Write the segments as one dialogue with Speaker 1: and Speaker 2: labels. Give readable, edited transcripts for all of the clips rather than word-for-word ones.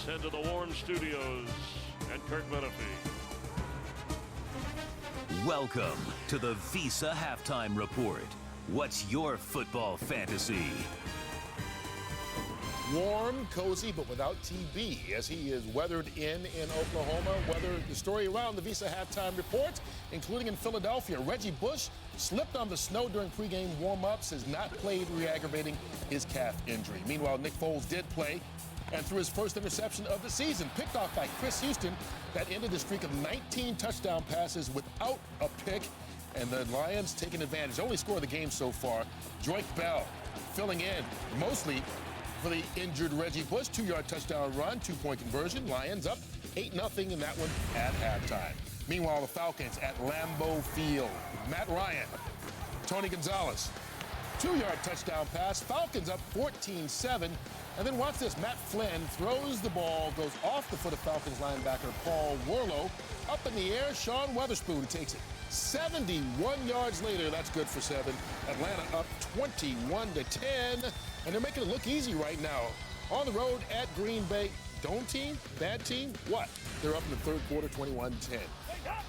Speaker 1: head to the Warm Studios and Kirk Menefee.
Speaker 2: Welcome to the Visa Halftime Report. What's your football fantasy?
Speaker 3: Warm, cozy, but without TB, as he is weathered in Oklahoma. Weather, the story around the Visa Halftime Report, including in Philadelphia. Reggie Bush slipped on the snow during pregame warm-ups, has not played, re-aggravating his calf injury. Meanwhile, Nick Foles did play and threw his first interception of the season, picked off by Chris Houston. That ended a streak of 19 touchdown passes without a pick, and the Lions taking advantage. Only score of the game so far. Drake Bell filling in mostly for the injured Reggie Bush. 2-yard touchdown run, 2-point conversion. Lions up 8-0 in that one at halftime. Meanwhile, the Falcons at Lambeau Field. Matt Ryan, Tony Gonzalez, 2-yard touchdown pass. Falcons up 14-7. And then watch this. Matt Flynn throws the ball, goes off the foot of Falcons linebacker Paul Warlow. Up in the air, Sean Weatherspoon takes it. 71 yards later, that's good for 7. Atlanta up 21-10. And they're making it look easy right now. On the road at Green Bay. Dome team? Bad team? What? They're up in the third quarter, 21-10.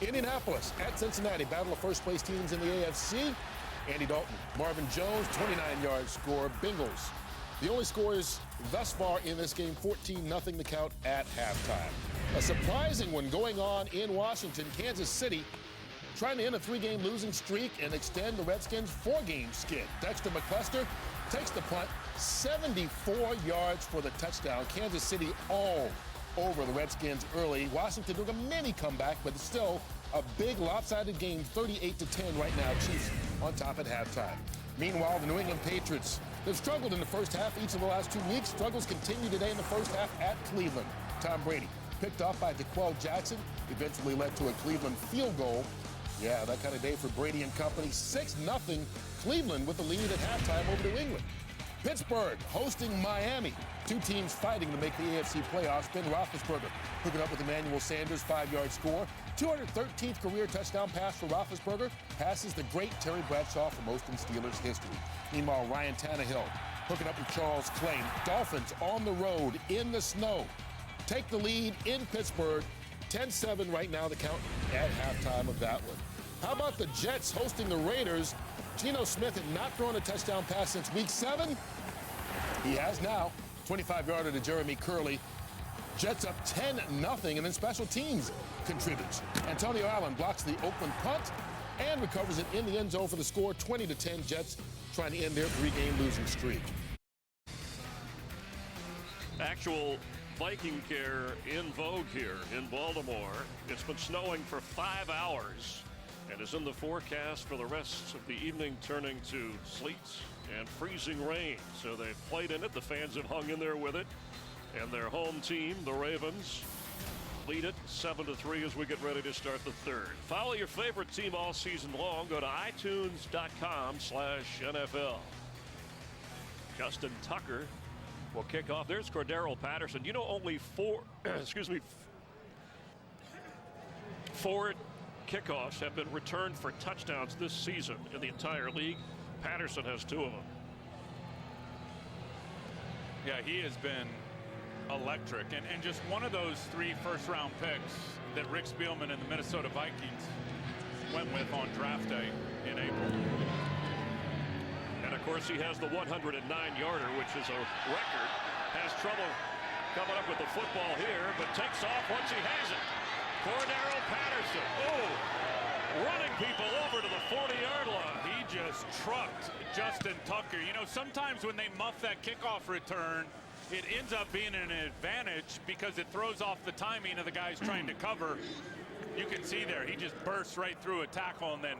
Speaker 3: Indianapolis at Cincinnati. Battle of first place teams in the AFC. Andy Dalton, Marvin Jones, 29-yard score. Bengals. The only scores thus far in this game, 14-0 the count at halftime. A surprising one going on in Washington. Kansas City trying to end a 3-game losing streak and extend the Redskins' 4-game skid. Dexter McCluster takes the punt, 74 yards for the touchdown. Kansas City all over the Redskins early. Washington doing a mini comeback, but it's still a big lopsided game, 38-10 right now. Chiefs on top at halftime. Meanwhile, the New England Patriots, they've struggled in the first half each of the last 2 weeks. Struggles continue today in the first half at Cleveland. Tom Brady picked off by DeQuell Jackson, eventually led to a Cleveland field goal. Yeah, that kind of day for Brady and company. 6-0 Cleveland with the lead at halftime over New England. Pittsburgh hosting Miami. 2 teams fighting to make the AFC playoffs. Ben Roethlisberger hooking up with Emmanuel Sanders, 5-yard score. 213th career touchdown pass for Roethlisberger. Passes the great Terry Bradshaw for most in Steelers history. Meanwhile, Ryan Tannehill hooking up with Charles Clay. Dolphins on the road in the snow. Take the lead in Pittsburgh. 10-7 right now, the count at halftime of that one. How about the Jets hosting the Raiders? Geno Smith had not thrown a touchdown pass since week 7. He has now. 25-yarder to Jeremy Curley. Jets up 10-0, and then special teams contributes. Antonio Allen blocks the Oakland punt and recovers it in the end zone for the score. 20-10, Jets trying to end their 3-game losing streak.
Speaker 1: Actual Viking care in vogue here in Baltimore. It's been snowing for 5 hours and is in the forecast for the rest of the evening, turning to sleet and freezing rain. So they've played in it. The fans have hung in there with it. And their home team, the Ravens, lead it 7-3 as we get ready to start the third. Follow your favorite team all season long. Go to itunes.com/NFL. Justin Tucker will kick off. There's Cordero Patterson. You know, only 4 kickoffs have been returned for touchdowns this season in the entire league. Patterson has 2 of them.
Speaker 4: Yeah, he has been electric, and just one of those 3 first-round picks that Rick Spielman and the Minnesota Vikings went with on draft day in April.
Speaker 1: And of course, he has the 109-yarder, which is a record. Has trouble coming up with the football here, but takes off once he has it. Cordero Patterson, running people over to the 40-yard line.
Speaker 4: He just trucked Justin Tucker. You know, sometimes when they muff that kickoff return, it ends up being an advantage because it throws off the timing of the guys trying to cover. You can see there, he just bursts right through a tackle and then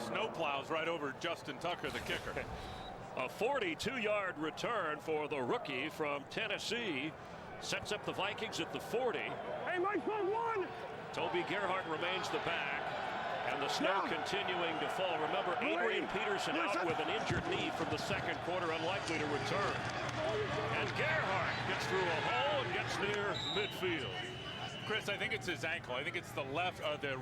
Speaker 4: snow plows right over Justin Tucker, the kicker.
Speaker 1: A 42-yard return for the rookie from Tennessee. Sets up the Vikings at the 40.
Speaker 5: Hey, Mike, one.
Speaker 1: Toby Gerhart remains the back. And the snow continuing to fall. Remember, Adrian Peterson out with an injured knee from the second quarter, unlikely to return. And Gerhart gets through a hole and gets near midfield.
Speaker 4: Chris, I think it's his ankle. I think it's the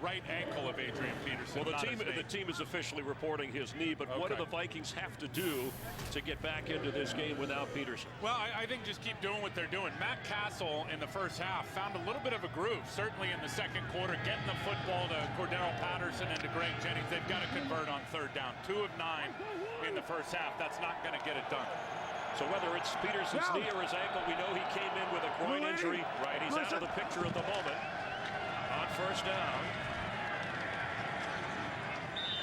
Speaker 4: right ankle of Adrian Peterson.
Speaker 1: Well, the team is officially reporting his knee, but what do the Vikings have to do to get back into this game without Peterson?
Speaker 4: Well, I think just keep doing what they're doing. Matt Castle in the first half found a little bit of a groove, certainly in the second quarter, getting the football to Cordero Patterson and to Greg Jennings. They've got to convert on third down. 2 of 9 in the first half. That's not going to get it done.
Speaker 1: So whether it's Peterson's knee or his ankle, we know he came in with a groin injury. Right, he's out of the picture at the moment. On first down.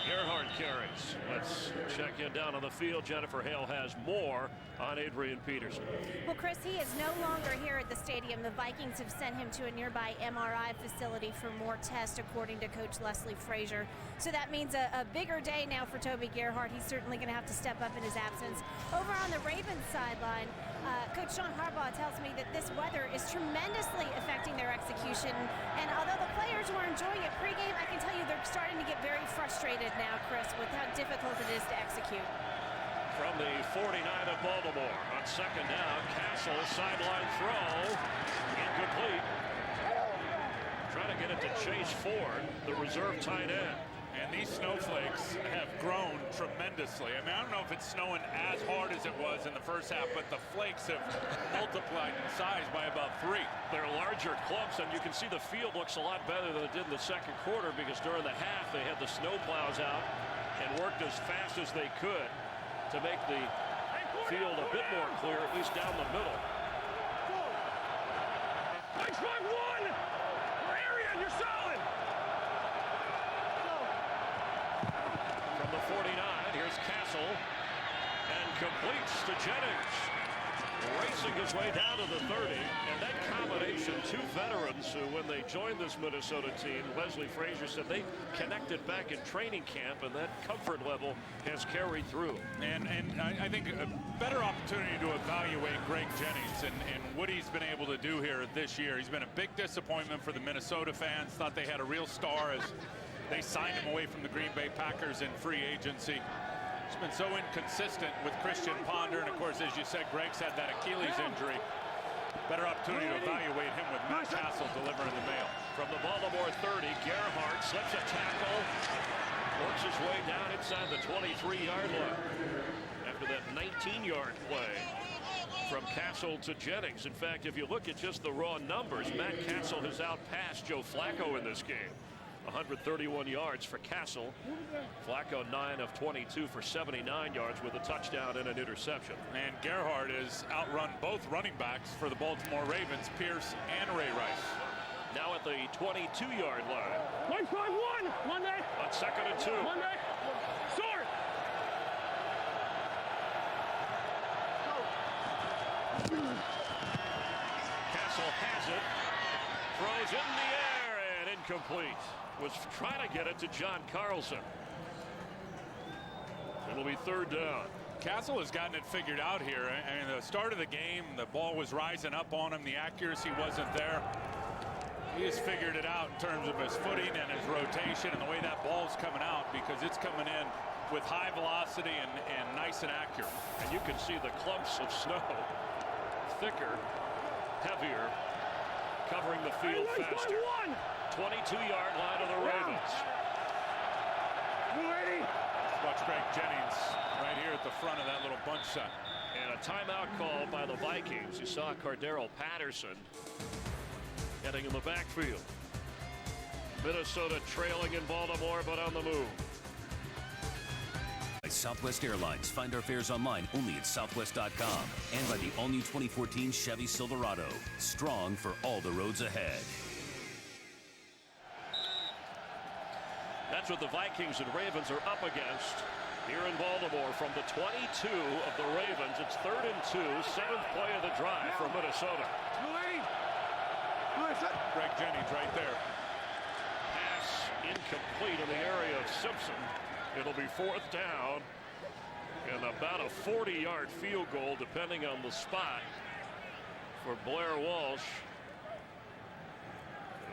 Speaker 1: Gerhardt carries. Let's check in down on the field. Jennifer Hale has more on Adrian Peterson.
Speaker 6: Well, Chris, he is no longer here at the stadium. The Vikings have sent him to a nearby MRI facility for more tests, according to Coach Leslie Frazier. So that means a bigger day now for Toby Gerhardt. He's certainly going to have to step up in his absence. Over on the Ravens sideline, Coach Sean Harbaugh tells me that this weather is tremendously affecting their execution. And although the players were enjoying it pregame, I can tell you they're starting to get very frustrated now, Chris, with how difficult it is to execute.
Speaker 1: From the 49 of Baltimore on second down, Castle sideline throw, incomplete. Trying to get it to Chase Ford, the reserve tight end.
Speaker 4: And these snowflakes have grown tremendously. I mean, I don't know if it's snowing as hard as it was in the first half, but the flakes have multiplied in size by about 3.
Speaker 1: They're larger clumps, and you can see the field looks a lot better than it did in the second quarter because during the half they had the snow plows out and worked as fast as they could to make the field a bit more clear, at least down the middle.
Speaker 5: Mike's 5-1! Area, you're solid!
Speaker 1: From the 49, here's Castle, and completes to Jennings. Racing his way down to the 30, and that combination, 2 veterans who, when they joined this Minnesota team, Leslie Frazier said they connected back in training camp, and that comfort level has carried through.
Speaker 4: And I think a better opportunity to evaluate Greg Jennings and what he's been able to do here this year. He's been a big disappointment for the Minnesota fans. Thought they had a real star as they signed him away from the Green Bay Packers in free agency. He's been so inconsistent with Christian Ponder, and of course, as you said, Greg's had that Achilles injury. Better opportunity to evaluate him with Matt Castle delivering the mail.
Speaker 1: From the Baltimore 30, Gerhardt slips a tackle, works his way down inside the 23-yard line after that 19-yard play from Castle to Jennings. In fact, if you look at just the raw numbers, Matt Castle has outpassed Joe Flacco in this game. 131 yards for Castle. Flacco 9 of 22 for 79 yards with a touchdown and an interception.
Speaker 4: And Gerhardt has outrun both running backs for the Baltimore Ravens, Pierce and Ray Rice.
Speaker 1: Now at the 22-yard line.
Speaker 5: Mike's 5-1! Monday!
Speaker 1: On second and 2.
Speaker 5: Monday! Sword!
Speaker 1: Castle has it. Throws in the air and incomplete. Was trying to get it to John Carlson. It'll be third down.
Speaker 4: Castle has gotten it figured out here. I mean, the start of the game, the ball was rising up on him. The accuracy wasn't there. He has figured it out in terms of his footing and his rotation and the way that ball's coming out, because it's coming in with high velocity and nice and accurate.
Speaker 1: And you can see the clumps of snow, thicker, heavier, covering the field faster. 22-yard line of the Ravens.
Speaker 4: Watch Greg Jennings right here at the front of that little bunch set.
Speaker 1: And a timeout called by the Vikings. You saw Cordero Patterson heading in the backfield. Minnesota trailing in Baltimore, but on the move.
Speaker 2: By Southwest Airlines. Find our fares online only at southwest.com. And by the all-new 2014 Chevy Silverado. Strong for all the roads ahead.
Speaker 1: That's what the Vikings and Ravens are up against here in Baltimore. From the 22 of the Ravens, it's 3rd and 2, 7th play of the drive for Minnesota.
Speaker 4: Greg Jennings right there.
Speaker 1: Pass incomplete in the area of Simpson. It'll be 4th down and about a 40-yard field goal, depending on the spot, for Blair Walsh,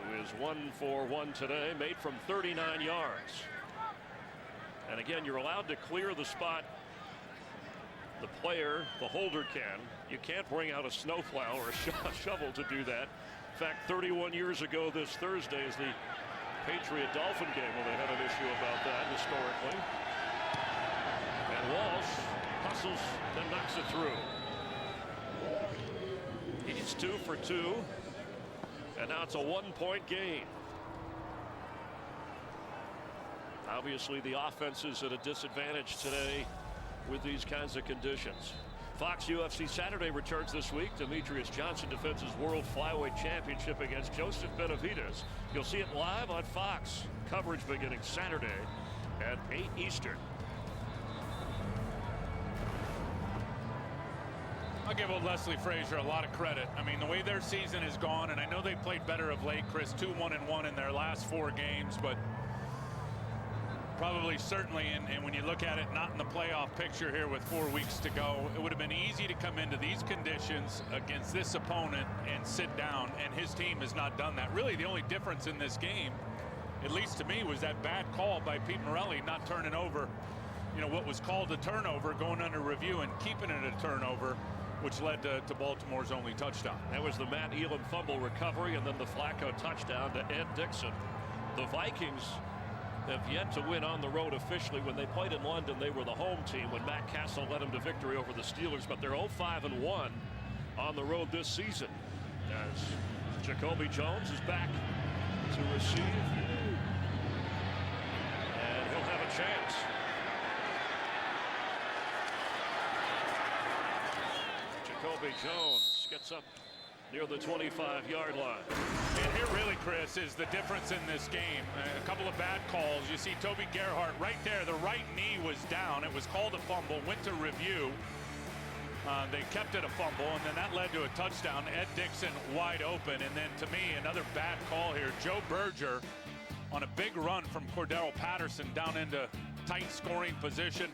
Speaker 1: who is 1 for 1 today, made from 39 yards. And again, you're allowed to clear the spot. The player, the holder, can. You can't bring out a snowplow or a shovel to do that. In fact, 31 years ago this Thursday is the Patriot-Dolphin game when they had an issue about that historically. And Walsh hustles, then knocks it through. He's 2 for 2. And now it's a 1-point game. Obviously, the offense is at a disadvantage today with these kinds of conditions. Fox UFC Saturday returns this week. Demetrius Johnson defends his World Flyweight Championship against Joseph Benavidez. You'll see it live on Fox. Coverage beginning Saturday at 8 Eastern.
Speaker 4: I'll give old Leslie Frazier a lot of credit. I mean, the way their season has gone, and I know they played better of late, Chris, 2-1-1 in their last 4 games, but probably certainly, and when you look at it, not in the playoff picture here with 4 weeks to go, it would have been easy to come into these conditions against this opponent and sit down, and his team has not done that. Really, the only difference in this game, at least to me, was that bad call by Pete Morelli not turning over, you know, what was called a turnover, going under review and keeping it a turnover, which led to Baltimore's only touchdown.
Speaker 1: That was the Matt Elam fumble recovery, and then the Flacco touchdown to Ed Dixon. The Vikings have yet to win on the road officially. When they played in London, they were the home team when Matt Castle led them to victory over the Steelers, but they're 0-5-1 on the road this season. As Jacoby Jones is back to receive, and he'll have a chance. Jacoby Jones gets up near the 25-yard line.
Speaker 4: And here really, Chris, is the difference in this game. A couple of bad calls. You see Toby Gerhart right there. The right knee was down. It was called a fumble, went to review. They kept it a fumble, and then that led to a touchdown. Ed Dixon wide open. And then, to me, another bad call here. Joe Berger on a big run from Cordero Patterson down into tight scoring position.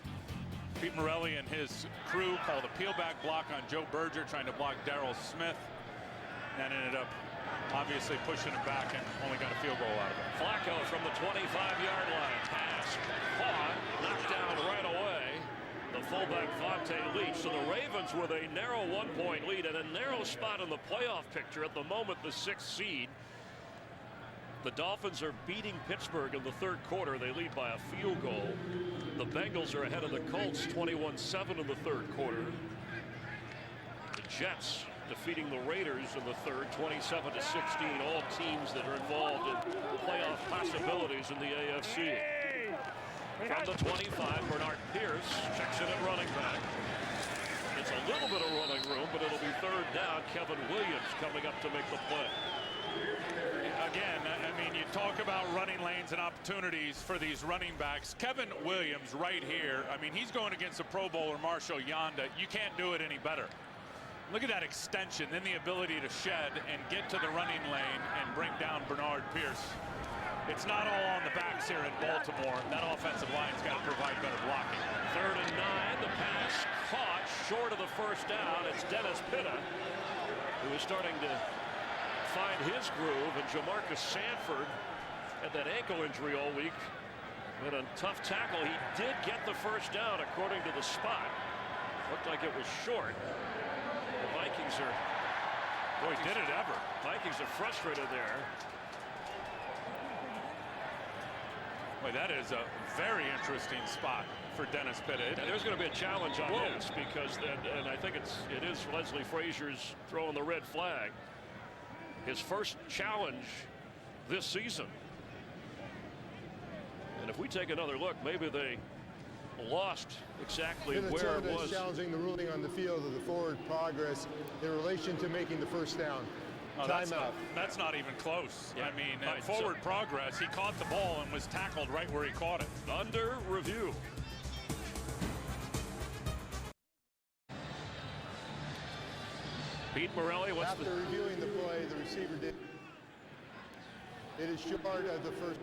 Speaker 4: Pete Morelli and his crew called a peel-back block on Joe Berger, trying to block Darrell Smith, and ended up obviously pushing it back and only got a field goal out of it.
Speaker 1: Flacco from the 25-yard line. Pass caught, knocked down right away. The fullback Vontae Leach. So the Ravens with a narrow 1-point lead and a narrow spot in the playoff picture. At the moment, the 6th seed. The Dolphins are beating Pittsburgh in the 3rd quarter. They lead by a field goal. The Bengals are ahead of the Colts 21-7 in the 3rd quarter. The Jets defeating the Raiders in the 3rd 27-16. All teams that are involved in playoff possibilities in the AFC. From the 25, Bernard Pierce checks in at running back. It's a little bit of running room, but it'll be 3rd down. Kevin Williams coming up to make the play.
Speaker 4: Again, I mean, you talk about running lanes and opportunities for these running backs. Kevin Williams right here, I mean, he's going against a Pro Bowler, Marshall Yanda. You can't do it any better. Look at that extension, then the ability to shed and get to the running lane and bring down Bernard Pierce. It's not all on the backs here in Baltimore. That offensive line's got to provide better blocking.
Speaker 1: 3rd and 9, the pass caught short of the 1st down. It's Dennis Pitta, who is starting to find his groove, and Jamarcus Sanford had that ankle injury all week. And a tough tackle. He did get the 1st down according to the spot. Looked like it was short. The Vikings are,
Speaker 4: boy, did it ever.
Speaker 1: Vikings are frustrated there.
Speaker 4: Boy, that is a very interesting spot for Dennis Pitta.
Speaker 1: And there's going to be a challenge on this because, and I think it is Leslie Frazier's throwing the red flag. His first challenge this season. And if we take another look, maybe they lost exactly where it was.
Speaker 7: Challenging the ruling on the field of the forward progress in relation to making the 1st down.
Speaker 4: Oh, that's not even close. Yeah. I mean, right, forward progress, he caught the ball and was tackled right where he caught it.
Speaker 1: Under review. Pete Morelli,
Speaker 7: after reviewing the play, the receiver did. It is short of the 1st.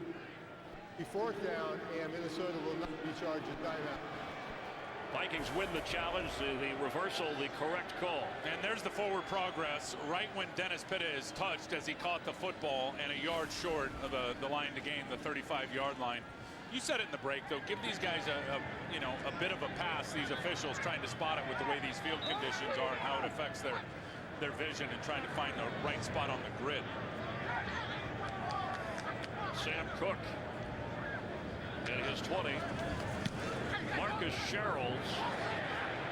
Speaker 7: 4th down, and Minnesota will not be charged a timeout.
Speaker 1: Vikings win the challenge, the reversal, the correct call.
Speaker 4: And there's the forward progress right when Dennis Pitta is touched as he caught the football and a yard short of the line to gain the 35-yard line. You said it in the break, though. Give these guys a bit of a pass, these officials, trying to spot it with the way these field conditions are and how it affects their their vision and trying to find the right spot on the grid.
Speaker 1: Sam Cook in his 20. Marcus Sherrills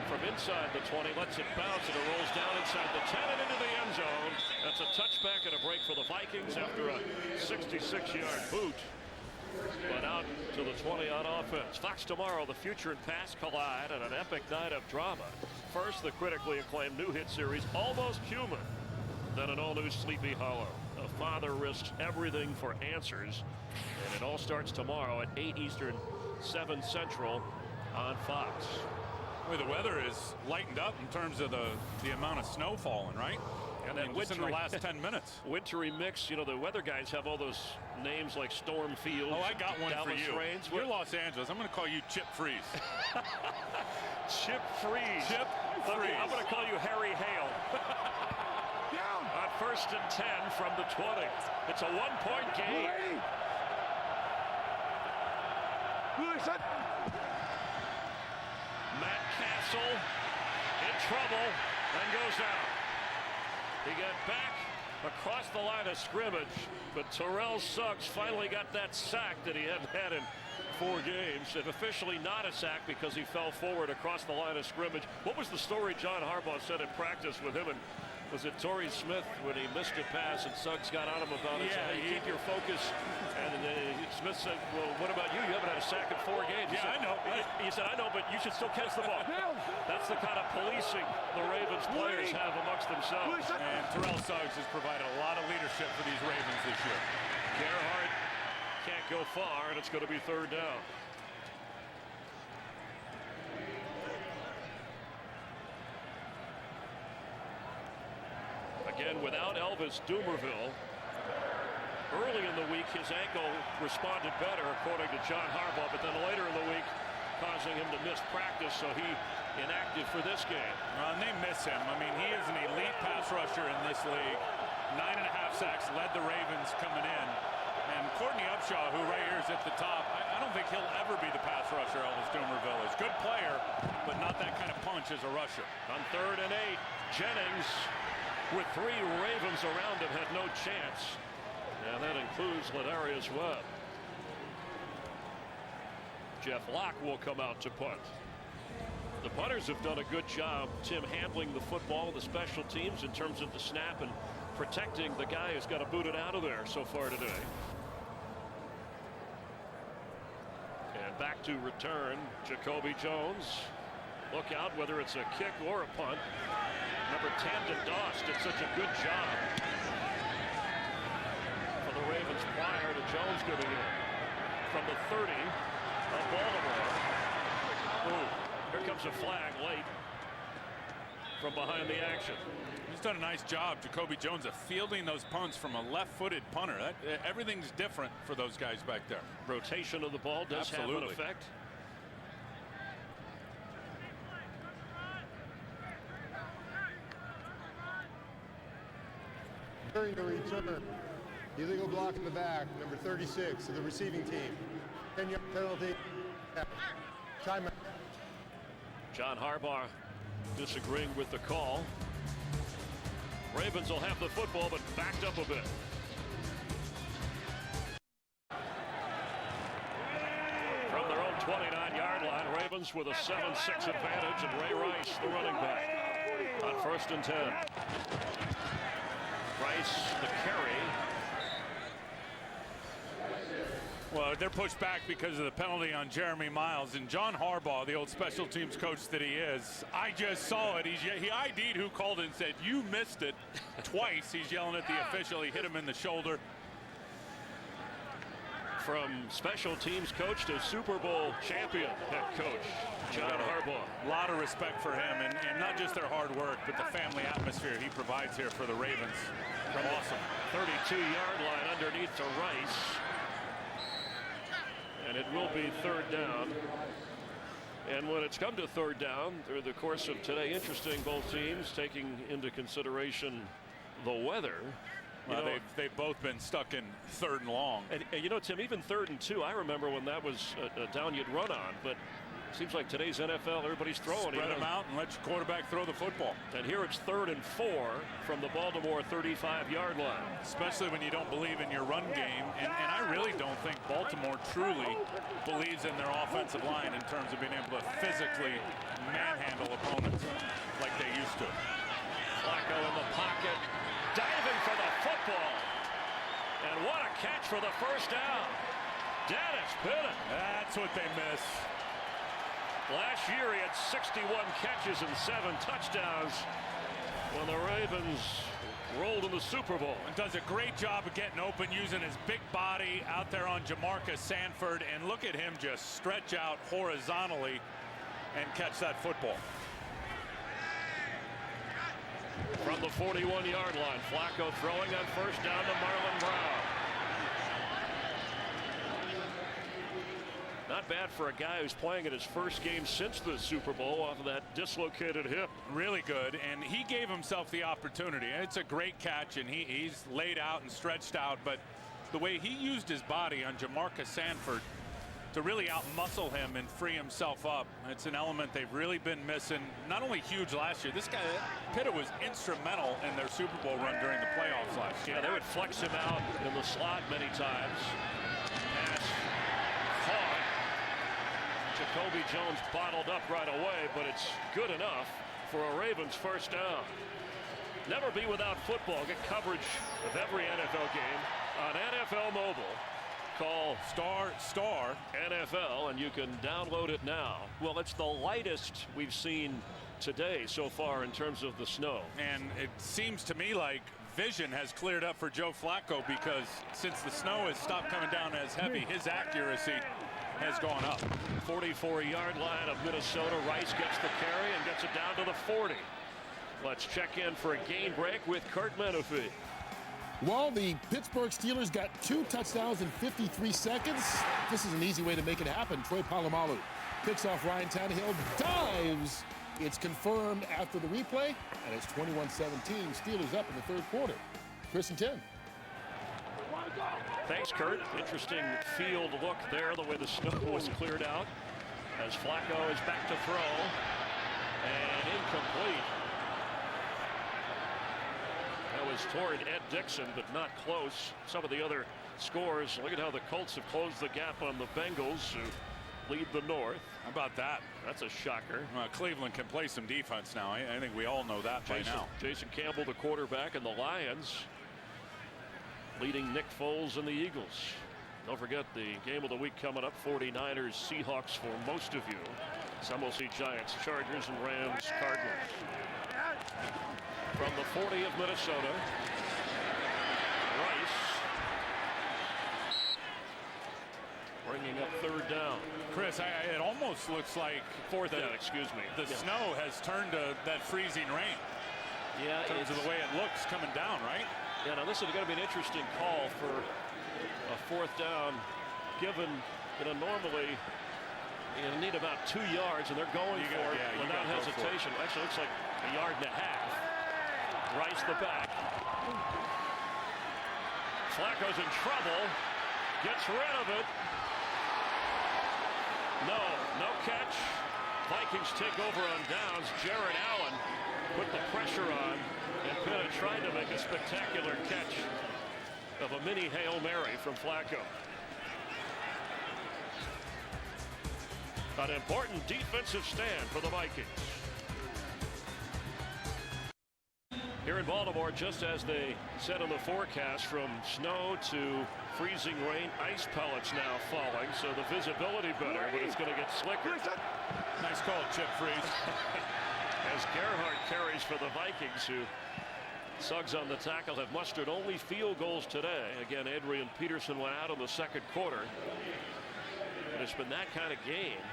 Speaker 1: from inside the 20 lets it bounce, and it rolls down inside the 10 and into the end zone. That's a touchback and a break for the Vikings after a 66-yard boot. But out to the 20 on offense. Fox tomorrow, the future and past collide and an epic night of drama. First, the critically acclaimed new hit series, Almost Human. Then an all-new Sleepy Hollow. A father risks everything for answers. And it all starts tomorrow at 8 Eastern, 7 Central on Fox.
Speaker 4: Well, the weather is lightened up in terms of the amount of snow falling, right?
Speaker 1: And
Speaker 4: I
Speaker 1: then
Speaker 4: mean, just in the last 10 minutes.
Speaker 1: Wintry mix. You know, the weather guys have all those names like Storm Field.
Speaker 4: Oh, I got one
Speaker 1: Dallas
Speaker 4: for you.
Speaker 1: Rains.
Speaker 4: You're Los Angeles. I'm going to call you Chip Freeze.
Speaker 1: Chip Freeze.
Speaker 4: Chip Freeze.
Speaker 1: I'm going to call you Harry Hale. On 1st and 10 from the 20. It's a one-point game. Matt Castle in trouble and goes down. He got back across the line of scrimmage, but Terrell Suggs finally got that sack that he hadn't had in 4 games. And officially not a sack because he fell forward across the line of scrimmage. What was the story John Harbaugh said in practice with him? And was it Torrey Smith when he missed a pass and Suggs got on him about it?
Speaker 4: Yeah,
Speaker 1: You keep your focus. And Smith said, well, what about you? You haven't had a sack in 4 games.
Speaker 4: Yeah, I know.
Speaker 1: He said, I know, but you should still catch the ball. That's the kind of policing the Ravens players have amongst themselves.
Speaker 4: And Terrell Suggs has provided a lot of leadership for these Ravens this year.
Speaker 1: Gerhardt can't go far, and it's going to be 3rd down. Again, without Elvis Dumerville, early in the week his ankle responded better, according to John Harbaugh, but then later in the week causing him to miss practice, so he inactive for this game.
Speaker 4: Well, and they miss him. I mean, he is an elite pass rusher in this league. 9.5 sacks, led the Ravens coming in. And Courtney Upshaw, who right here is at the top, I don't think he'll ever be the pass rusher Elvis Dumerville is. Good player, but not that kind of punch as a rusher.
Speaker 1: On 3rd and 8, Jennings, with 3 Ravens around him, had no chance. And that includes Ladarius Webb. Jeff Locke will come out to punt. The punters have done a good job, Tim, handling the football, the special teams in terms of the snap and protecting the guy who's got to boot it out of there so far today. And back to return, Jacoby Jones. Look out whether it's a kick or a punt. Number 10 to Doss did such a good job for the Ravens prior to Jones getting in. From the 30 of Baltimore. Ooh, here comes a flag late from behind the action.
Speaker 4: He's done a nice job, Jacoby Jones, of fielding those punts from a left-footed punter. Everything's different for those guys back there.
Speaker 1: Rotation of the ball does have an effect.
Speaker 7: During the return, illegal block in the back, number 36 of the receiving team. 10-yard penalty. Timeout.
Speaker 1: John Harbaugh disagreeing with the call. Ravens will have the football, but backed up a bit. From their own 29-yard line, Ravens with a 7-6 advantage, and Ray Rice, the running back, on 1st and 10. Rice, the carry.
Speaker 4: Well, they're pushed back because of the penalty on Jeremy Miles. And John Harbaugh, the old special teams coach that he is, I just saw it. He ID'd who called it and said, you missed it twice. He's yelling at the official. He hit him in the shoulder.
Speaker 1: From special teams coach to Super Bowl champion head coach, John Harbaugh.
Speaker 4: A lot of respect for him, and not just their hard work, but the family atmosphere he provides here for the Ravens.
Speaker 1: From awesome. 32-yard line underneath to Rice. And it will be 3rd down. And when it's come to 3rd down through the course of today, interesting, both teams taking into consideration the weather.
Speaker 4: Well, they've both been stuck in 3rd and long.
Speaker 1: And you know, Tim, even 3rd and 2, I remember when that was a down you'd run on. But Seems like today's NFL, everybody's throwing.
Speaker 4: Spread them out and let your quarterback throw the football.
Speaker 1: And here it's 3rd and 4 from the Baltimore 35-yard line.
Speaker 4: Especially when you don't believe in your run game. And I really don't think Baltimore truly believes in their offensive line in terms of being able to physically manhandle opponents like they used to.
Speaker 1: Flacco in the pocket, diving for the football. And what a catch for the first down. Dennis Pitta.
Speaker 4: That's what they miss.
Speaker 1: Last year he had 61 catches and 7 touchdowns when the Ravens rolled in the Super Bowl.
Speaker 4: And does a great job of getting open, using his big body out there on Jamarcus Sanford. And look at him just stretch out horizontally and catch that football.
Speaker 1: From the 41-yard line, Flacco throwing on first down to Marlon Brown. Not bad for a guy who's playing in his first game since the Super Bowl off of that dislocated hip.
Speaker 4: Really good, and he gave himself the opportunity. It's a great catch, and he's laid out and stretched out, but the way he used his body on Jamarcus Sanford to really outmuscle him and free himself up, it's an element they've really been missing. Not only huge last year, this guy, Pitta, was instrumental in their Super Bowl run during the playoffs last year.
Speaker 1: Yeah, they would flex him out in the slot many times. Pass caught. Jacoby Jones bottled up right away, but it's good enough for a Ravens first down. Never be without football. Get coverage of every NFL game on NFL Mobile. Call star NFL, and you can download it now. Well, it's the lightest we've seen today so far in terms of the snow.
Speaker 4: And it seems to me like vision has cleared up for Joe Flacco, because since the snow has stopped coming down as heavy, his accuracy has gone up.
Speaker 1: 44-yard line of Minnesota. Rice gets the carry and gets it down to the 40. Let's check in for a game break with Kurt Menefee.
Speaker 3: Well, the Pittsburgh Steelers got 2 touchdowns in 53 seconds. This is an easy way to make it happen. Troy Polamalu picks off Ryan Tannehill, dives. It's confirmed after the replay, and it's 21-17. Steelers up in the 3rd quarter. Chris and Tim.
Speaker 1: Thanks, Kurt. Interesting field look there, the way the snow was cleared out. As Flacco is back to throw. And incomplete. That was toward Ed Dixon, but not close. Some of the other scores. Look at how the Colts have closed the gap on the Bengals, who lead the North.
Speaker 4: How about that?
Speaker 1: That's a shocker.
Speaker 4: Cleveland can play some defense now. I think we all know that by now.
Speaker 1: Jason Campbell, the quarterback, and the Lions leading Nick Foles and the Eagles. Don't forget the game of the week coming up, 49ers, Seahawks for most of you. Some will see Giants, Chargers, and Rams, Cardinals. From the 40 of Minnesota, Rice bringing up 3rd down.
Speaker 4: Chris, it almost looks like
Speaker 1: 4th down, excuse me.
Speaker 4: The snow has turned to that freezing rain.
Speaker 1: Yeah,
Speaker 4: in terms of the way it looks coming down, right?
Speaker 1: Yeah, now this is going to be an interesting call for a 4th down, given normally you need about 2 yards, and they're going for it without hesitation. Actually, it looks like a yard and a half. Rice the back. Flacco's in trouble. Gets rid of it. No catch. Vikings take over on downs. Jared Allen put the pressure on, and Pitta tried to make a spectacular catch of a mini Hail Mary from Flacco. An important defensive stand for the Vikings. Here in Baltimore, just as they said in the forecast, from snow to freezing rain, ice pellets now falling, so the visibility better, but it's going to get slicker.
Speaker 4: Nice call, Chip Freeze.
Speaker 1: As Gerhardt carries for the Vikings, who Suggs on the tackle, have mustered only field goals today. Again, Adrian Peterson went out in the 2nd quarter. And it's been that kind of game.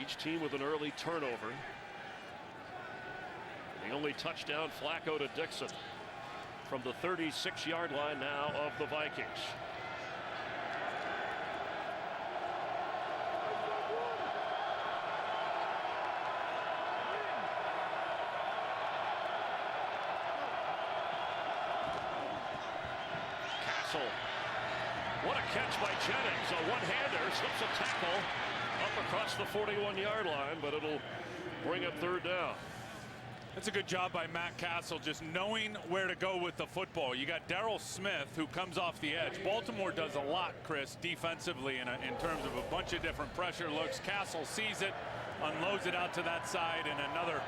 Speaker 1: Each team with an early turnover. The only touchdown, Flacco to Dixon from the 36-yard line now of the Vikings. Castle. What a catch by Jennings. A one-hander, slips a tackle up across the 41-yard line, but it'll bring up third down.
Speaker 4: That's a good job by Matt Castle, just knowing where to go with the football. You got Darryl Smith, who comes off the edge. Baltimore does a lot, Chris, defensively in terms of a bunch of different pressure looks. Castle sees it, unloads it out to that side, and another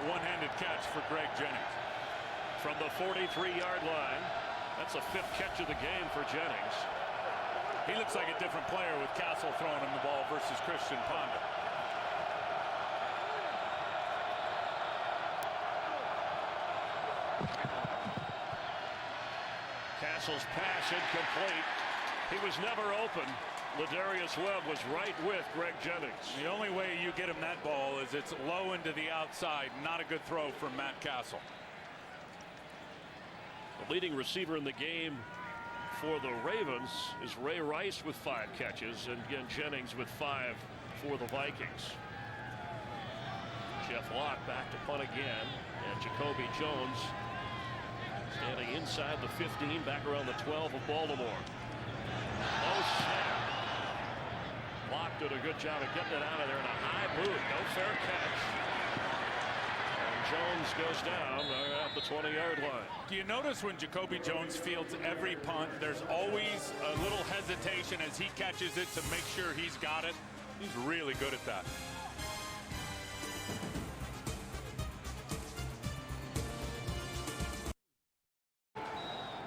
Speaker 4: one-handed catch for Greg Jennings.
Speaker 1: From the 43-yard line, that's a 5th catch of the game for Jennings.
Speaker 4: He looks like a different player with Castle throwing him the ball versus Christian Ponder.
Speaker 1: Castle's pass incomplete. He was never open. Ladarius Webb was right with Greg Jennings.
Speaker 4: The only way you get him that ball is it's low into the outside. Not a good throw from Matt Castle.
Speaker 1: The leading receiver in the game for the Ravens is Ray Rice with 5 catches, and again Jennings with 5 for the Vikings. Jeff Locke back to punt again, and Jacoby Jones standing inside the 15, back around the 12 of Baltimore. Oh snap! Locke did a good job of getting it out of there in a high boot. No fair catch. And Jones goes down at the 20-yard line.
Speaker 4: Do you notice when Jacoby Jones fields every punt, there's always a little hesitation as he catches it to make sure he's got it? He's really good at that.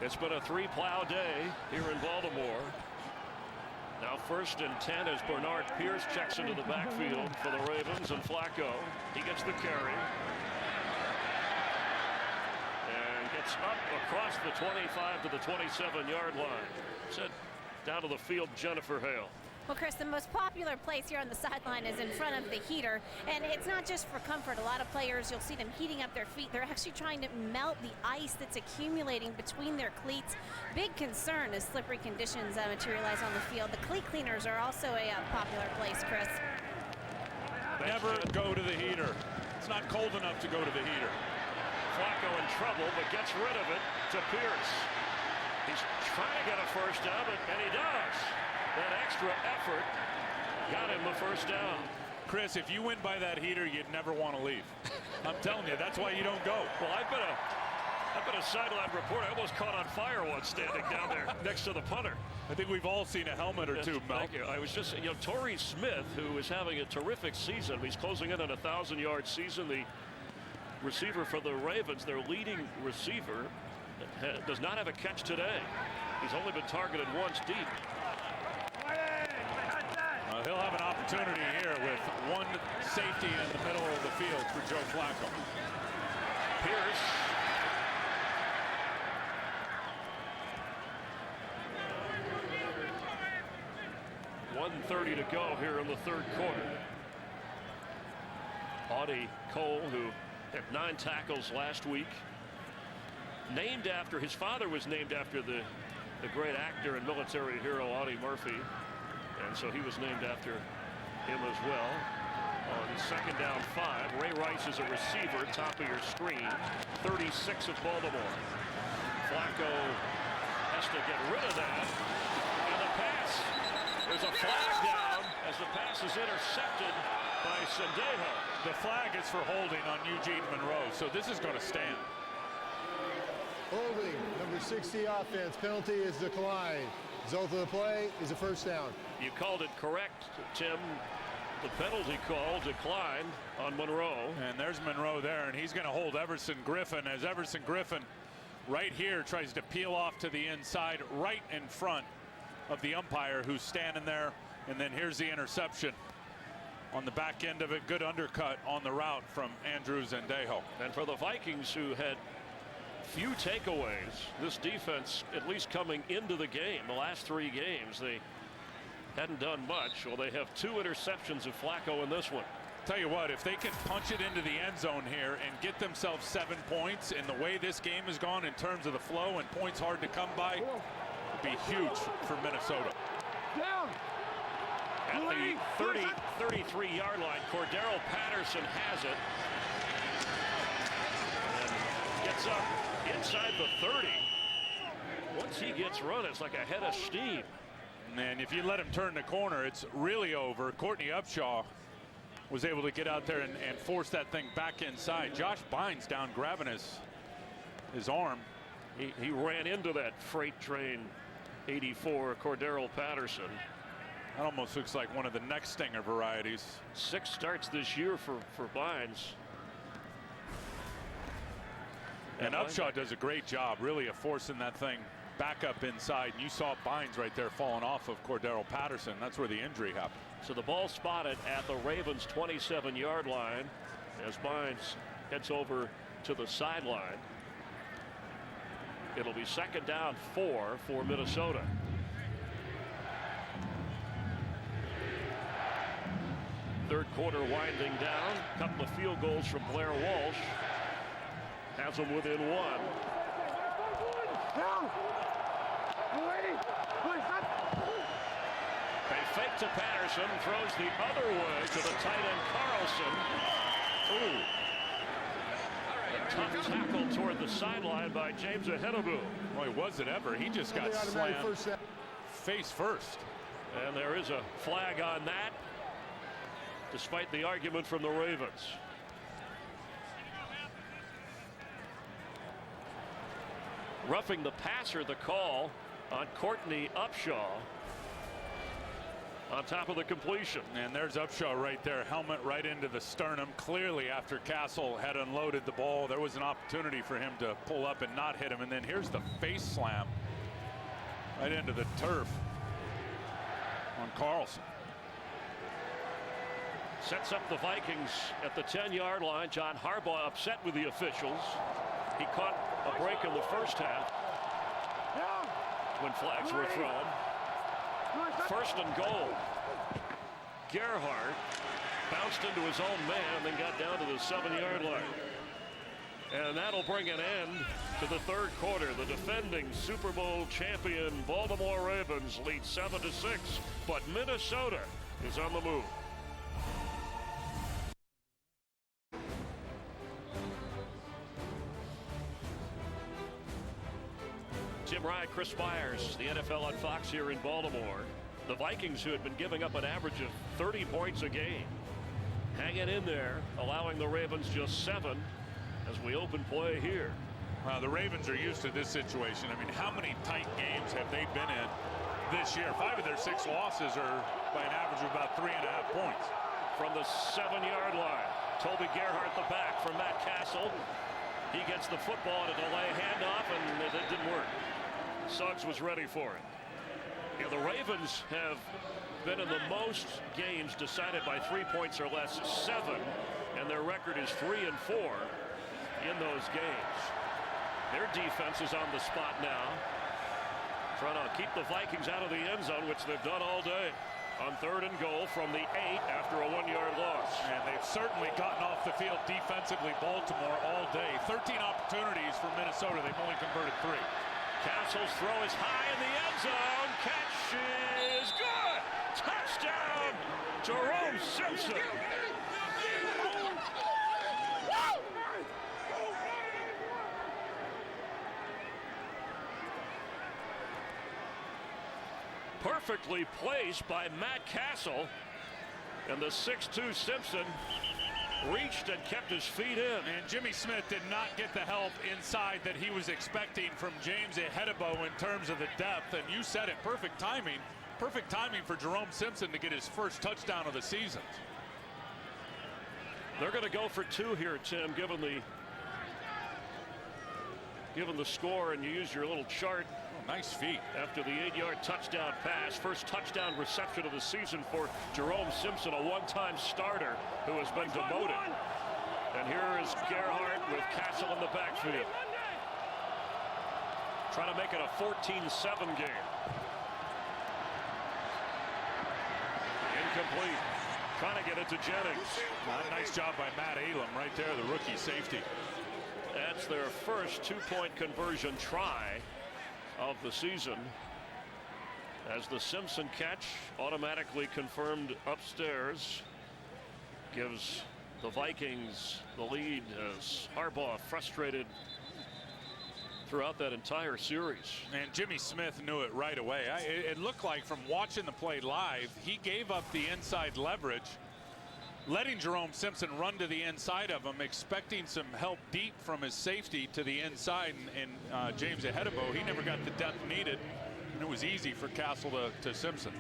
Speaker 1: It's been a 3-plow day here in Baltimore. Now 1st and 10 as Bernard Pierce checks into the backfield for the Ravens, and Flacco, he gets the carry. And gets up across the 25 to the 27-yard line. Set down to the field, Jennifer Hale.
Speaker 6: Well, Chris, the most popular place here on the sideline is in front of the heater, and it's not just for comfort. A lot of players, you'll see them heating up their feet. They're actually trying to melt the ice that's accumulating between their cleats. Big concern as slippery conditions materialize on the field. The cleat cleaners are also a popular place, Chris.
Speaker 4: Never go to the heater. It's not cold enough to go to the heater.
Speaker 1: Flacco in trouble, but gets rid of it to Pierce. He's trying to get a first down, and he does. That extra effort got him the first down.
Speaker 4: Chris, if you win by that heater, you'd never want to leave. I'm telling you, that's why you don't go.
Speaker 1: Well, I've been a sideline reporter. I almost caught on fire once standing down there next to the punter.
Speaker 4: I think we've all seen a helmet or two, Mel.
Speaker 1: Thank you. I was just, Torrey Smith, who is having a terrific season. He's closing in on a 1,000-yard season. The receiver for the Ravens, their leading receiver, does not have a catch today. He's only been targeted once deep.
Speaker 4: He'll have an opportunity here with one safety in the middle of the field for Joe Flacco.
Speaker 1: Pierce. .130 to go here in the 3rd quarter. Audie Cole, who had 9 tackles last week. Named after, his father was named after the great actor and military hero Audie Murphy. And so he was named after him as well. On 2nd down 5, Ray Rice is a receiver, top of your screen, 36 of Baltimore. Flacco has to get rid of that. And the pass, there's a flag down as the pass is intercepted by Sendejo.
Speaker 4: The flag is for holding on Eugene Monroe, so this is going to stand.
Speaker 7: Holding, number 60 offense. Penalty is declined. Result of the play is a first down.
Speaker 1: You called it correct, Tim. The penalty call declined on Monroe.
Speaker 4: And there's Monroe there, and he's going to hold Everson Griffin as Everson Griffin right here tries to peel off to the inside right in front of the umpire who's standing there. And then here's the interception on the back end of it. Good undercut on the route from Andrew Zendejo.
Speaker 1: And for the Vikings, who had few takeaways, this defense, at least coming into the game, the last 3 games, they hadn't done much. Well, they have 2 interceptions of Flacco in this one.
Speaker 4: Tell you what, if they can punch it into the end zone here and get themselves 7 points, and the way this game has gone in terms of the flow and points hard to come by, it'd be huge for Minnesota.
Speaker 5: Down.
Speaker 1: At the 33-yard line, Cordero Patterson has it. And gets up inside the 30. Once he gets run, it's like a head of steam.
Speaker 4: And if you let him turn the corner, it's really over. Courtney Upshaw was able to get out there and force that thing back inside. Josh Bynes down grabbing his arm.
Speaker 1: He ran into that freight train 84 Cordero Patterson.
Speaker 4: That almost looks like one of the neck stinger varieties.
Speaker 1: 6 starts this year for Bynes.
Speaker 4: And Upshaw does a great job really of forcing that thing back up inside. And you saw Bynes right there falling off of Cordero Patterson. That's where the injury happened.
Speaker 1: So the ball spotted at the Ravens 27-yard line as Bynes heads over to the sideline. It'll be 2nd down 4 for Minnesota. Third quarter winding down. Couple of field goals from Blair Walsh. Has them within 1. They fake to Patterson, throws the other way to the tight end Carlson. A tough tackle toward the sideline by James Ahenabu.
Speaker 4: Boy, was it ever. He just got slammed face first.
Speaker 1: And there is a flag on that, despite the argument from the Ravens. Roughing the passer, the call on Courtney Upshaw on top of the completion.
Speaker 4: And there's Upshaw right there, helmet right into the sternum. Clearly after Castle had unloaded the ball, there was an opportunity for him to pull up and not hit him. And then here's the face slam right into the turf on Carlson.
Speaker 1: Sets up the Vikings at the 10-yard line. John Harbaugh upset with the officials. He caught a break in the first half when flags were thrown. 1st and goal. Gerhardt bounced into his own man, then got down to the 7-yard line. And that'll bring an end to the third quarter. The defending Super Bowl champion Baltimore Ravens lead 7-6, but Minnesota is on the move. Tim Ryan, Chris Myers, the NFL on Fox here in Baltimore. The Vikings, who had been giving up an average of 30 points a game, hanging in there, allowing the Ravens just 7 as we open play here.
Speaker 4: The Ravens are used to this situation. I mean, how many tight games have they been in this year? 5 of their 6 losses are by an average of about 3.5 points.
Speaker 1: From the 7-yard line, Toby Gerhardt the back from Matt Castle. He gets the football to delay handoff, and it didn't work. Suggs was ready for it. Yeah, the Ravens have been in the most games decided by 3 points or less, 7, and their record is 3-4 in those games. Their defense is on the spot now, trying to keep the Vikings out of the end zone, which they've done all day. On 3rd and goal from the 8 after a 1-yard loss.
Speaker 4: And they've certainly gotten off the field defensively, Baltimore, all day. 13 opportunities for Minnesota. They've only converted 3.
Speaker 1: Castle's throw is high in the end zone. Catch is good. Touchdown, Jerome Simpson. Perfectly placed by Matt Castle, and the 6'2" Simpson reached and kept his feet in.
Speaker 4: And Jimmy Smith did not get the help inside that he was expecting from James Ahenabu in terms of the depth. And you said it, perfect timing for Jerome Simpson to get his first touchdown of the season.
Speaker 1: They're going to go for 2 here, Tim, given the score, and you use your little chart.
Speaker 4: Nice feet.
Speaker 1: After the 8-yard touchdown pass, first touchdown reception of the season for Jerome Simpson, a one-time starter who has been demoted. And here is Gerhardt with Castle in the backfield, trying to make it a 14-7 game. Incomplete. Trying to get it to Jennings.
Speaker 4: Nice job by Matt Elam right there, the rookie safety.
Speaker 1: That's their first 2-point conversion try of the season, as the Simpson catch automatically confirmed upstairs gives the Vikings the lead, as Harbaugh frustrated throughout that entire series.
Speaker 4: And Jimmy Smith knew it right away. It looked like from watching the play live, he gave up the inside leverage, letting Jerome Simpson run to the inside of him, expecting some help deep from his safety to the inside, and James Ahedebo, he never got the depth needed, and it was easy for Castle to Simpson.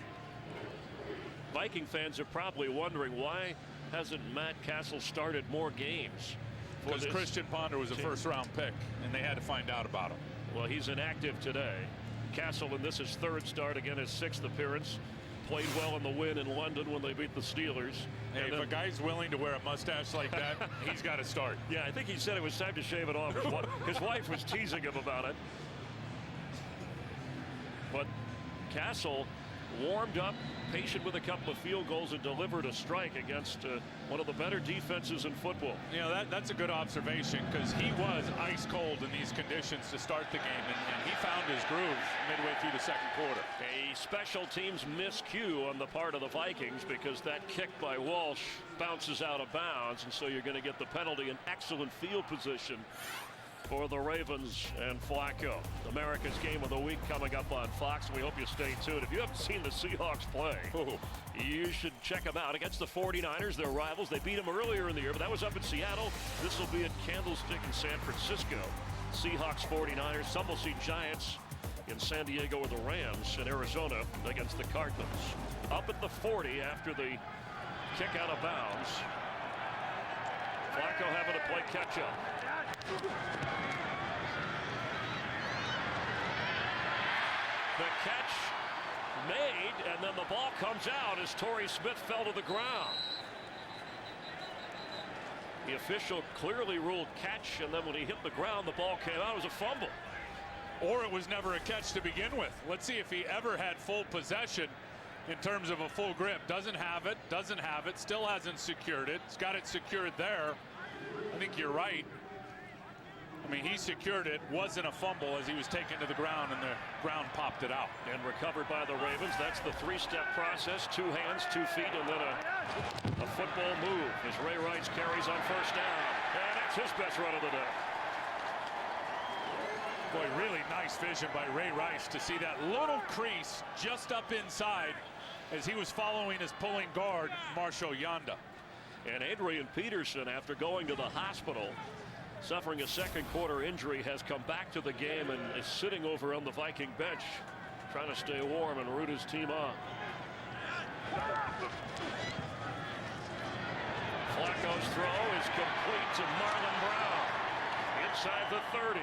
Speaker 1: Viking fans are probably wondering, why hasn't Matt Castle started more games?
Speaker 4: Because Christian Ponder was a first-round pick, and they had to find out about him.
Speaker 1: Well, he's inactive today. Castle, and this is third start, again his sixth appearance. Played well in the win in London when they beat the Steelers.
Speaker 4: Hey, if a guy's willing to wear a mustache like that, he's got to start.
Speaker 1: Yeah, I think he said it was time to shave it off. His wife was teasing him about it. But Castle warmed up, patient with a couple of field goals, and delivered a strike against one of the better defenses in football.
Speaker 4: You know, that's a good observation, because he was ice cold in these conditions to start the game, and he found his groove midway through the second quarter.
Speaker 1: A special teams miscue on the part of the Vikings, because that kick by Walsh bounces out of bounds, and so you're going to get the penalty. An excellent field position for the Ravens and Flacco. America's Game of the Week coming up on Fox. We hope you stay tuned. If you haven't seen the Seahawks play, you should check them out against the 49ers. They're rivals. They beat them earlier in the year, but that was up in Seattle. This will be at Candlestick in San Francisco. Seahawks, 49ers. Some will see Giants in San Diego with the Rams, in Arizona against the Cardinals. Up at the 40 after the kick out of bounds. Flacco having to play catch-up. The catch made, and then the ball comes out as Torrey Smith fell to the ground. The official clearly ruled catch, and then when he hit the ground, the ball came out. It was a fumble.
Speaker 4: Or it was never a catch to begin with. Let's see if he ever had full possession in terms of a full grip. Doesn't have it, still hasn't secured it. He's got it secured there. I think you're right. I mean, he secured it, wasn't a fumble as he was taken to the ground, and the ground popped it out.
Speaker 1: And recovered by the Ravens. That's the three-step process. 2 hands, 2 feet, and then a football move as Ray Rice carries on first down. And that's his best run of the day.
Speaker 4: Boy, really nice vision by Ray Rice to see that little crease just up inside as he was following his pulling guard, Marshall Yanda.
Speaker 1: And Adrian Peterson, after going to the hospital, suffering a second quarter injury, has come back to the game and is sitting over on the Viking bench, trying to stay warm and root his team on. Flacco's throw is complete to Marlon Brown inside the 30.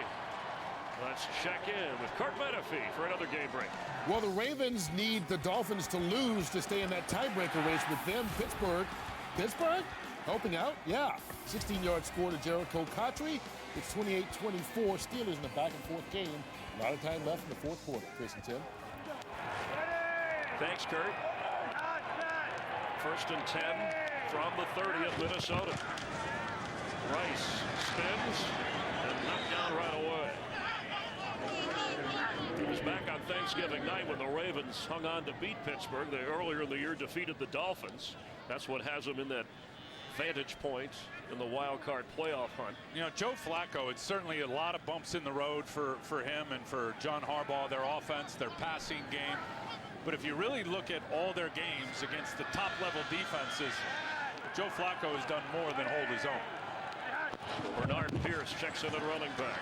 Speaker 1: Let's check in with Kurt Menefee for another game break.
Speaker 3: Well, the Ravens need the Dolphins to lose to stay in that tiebreaker race with them. Pittsburgh helping out? Yeah. 16-yard score to Jericho Cotry. It's 28-24. Steelers in the back-and-forth game. A lot of time left in the fourth quarter, Chris and Tim.
Speaker 1: Thanks, Kurt. First and 10 from the 30 of Minnesota. Rice spins and knocked down right away. He was back on Thanksgiving night when the Ravens hung on to beat Pittsburgh. They earlier in the year defeated the Dolphins. That's what has them in that vantage point in the wild card playoff hunt.
Speaker 4: You know, Joe Flacco, it's certainly a lot of bumps in the road for him and for John Harbaugh, their offense, their passing game. But if you really look at all their games against the top level defenses, Joe Flacco has done more than hold his own.
Speaker 1: Bernard Pierce checks in at running back.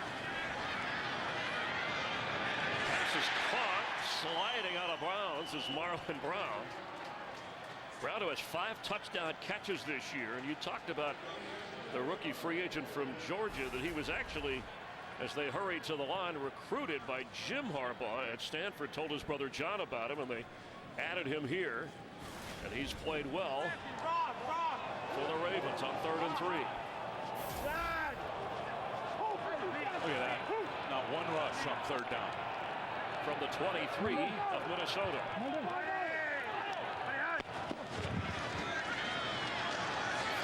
Speaker 1: Pass is caught, sliding out of bounds is Marlon Brown. Brown, who has 5 touchdown catches this year, and you talked about the rookie free agent from Georgia, that he was actually, as they hurried to the line, recruited by Jim Harbaugh at Stanford. Told his brother John about him, and they added him here, and he's played well for the Ravens on 3rd and 3.
Speaker 4: Look at that. Not one rush on 3rd down.
Speaker 1: From the 23 of Minnesota.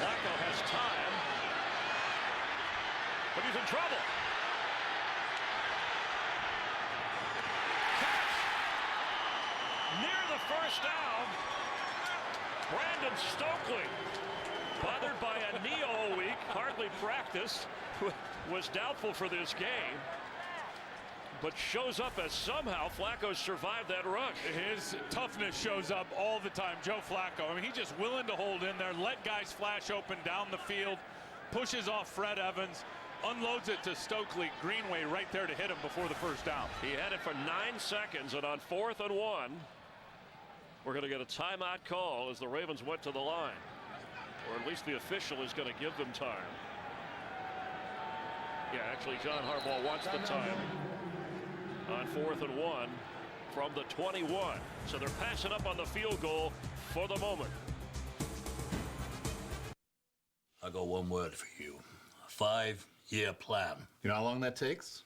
Speaker 1: Flacco has time, but he's in trouble. Catch! Near the first down. Brandon Stokely, bothered by a knee all week, hardly practiced, was doubtful for this game. but shows up as somehow Flacco survived that rush.
Speaker 4: His toughness shows up all the time, Joe Flacco. I mean, he's just willing to hold in there, let guys flash open down the field, pushes off Fred Evans, unloads it to Stokely Greenway right there to hit him before the first down.
Speaker 1: He had it for 9 seconds, and on 4th and 1, we're going to get a timeout call as the Ravens went to the line. Or at least the official is going to give them time. Yeah, actually, John Harbaugh wants the time on 4th and 1 from the 21. So they're passing up on the field goal for the moment.
Speaker 8: I got one word for you. A 5-year plan. You know how long that takes?